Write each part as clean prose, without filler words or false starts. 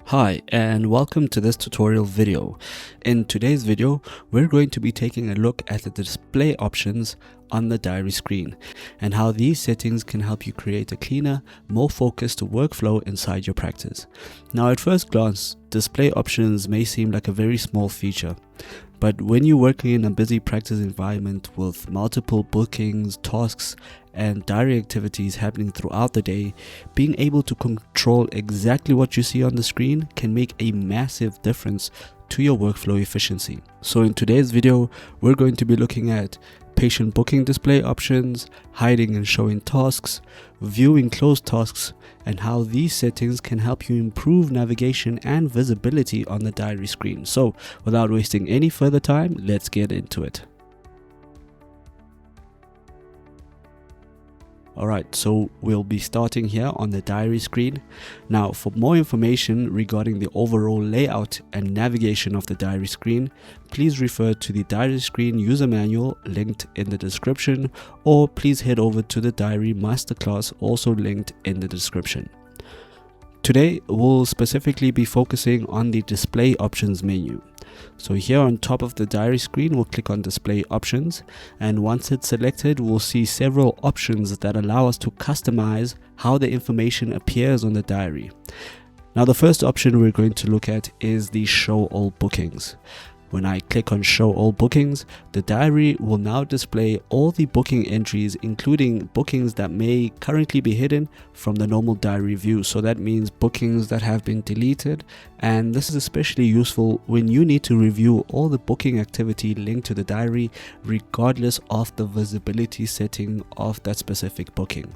Hi and welcome to this tutorial video. In today's video, we're going to be taking a look at the display options on the diary screen and how these settings can help you create a cleaner, more focused workflow inside your practice. Now at first glance, display options may seem like a very small feature, but when you're working in a busy practice environment with multiple bookings, tasks, and diary activities happening throughout the day, being able to control exactly what you see on the screen can make a massive difference to your workflow efficiency. So in today's video, we're going to be looking at patient booking display options, hiding and showing tasks, viewing closed tasks, and how these settings can help you improve navigation and visibility on the diary screen. So without wasting any further time, let's get into it. Alright, so we'll be starting here on the diary screen. Now, for more information regarding the overall layout and navigation of the diary screen, please refer to the diary screen user manual linked in the description, or please head over to the diary masterclass also linked in the description. Today, we'll specifically be focusing on the display options menu. So here on top of the diary screen, we'll click on display options, and once it's selected, we'll see several options that allow us to customize how the information appears on the diary. Now the first option we're going to look at is the show all bookings. When I click on show all bookings, the diary will now display all the booking entries, including bookings that may currently be hidden from the normal diary view. So that means bookings that have been deleted, and this is especially useful when you need to review all the booking activity linked to the diary regardless of the visibility setting of that specific booking.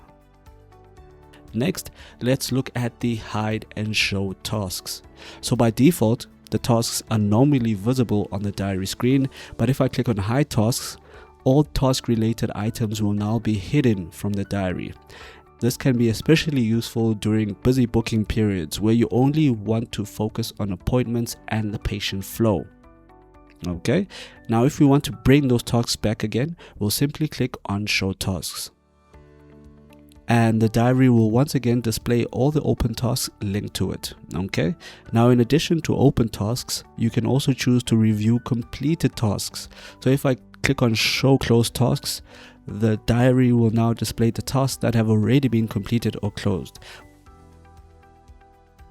Next, let's look at the hide and show tasks. So by default, the tasks are normally visible on the diary screen, but if I click on hide tasks, all task related items will now be hidden from the diary. This can be especially useful during busy booking periods where you only want to focus on appointments and the patient flow. Okay, now if we want to bring those tasks back again, we'll simply click on show tasks. And the diary will once again display all the open tasks linked to it. Okay, now in addition to open tasks, you can also choose to review completed tasks. So if I click on show closed tasks, the diary will now display the tasks that have already been completed or closed.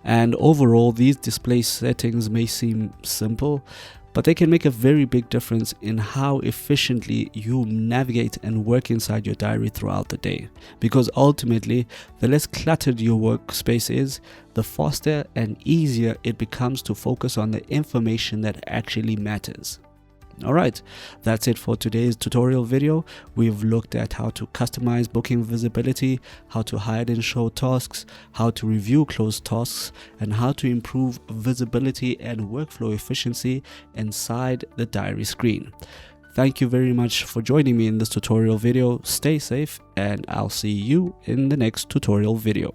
And overall, these display settings may seem simple, but they can make a very big difference in how efficiently you navigate and work inside your diary throughout the day. Because ultimately, the less cluttered your workspace is, the faster and easier it becomes to focus on the information that actually matters. Alright, that's it for today's tutorial video. We've looked at how to customize booking visibility, how to hide and show tasks, how to review closed tasks, and how to improve visibility and workflow efficiency inside the diary screen. Thank you very much for joining me in this tutorial video. Stay safe, and I'll see you in the next tutorial video.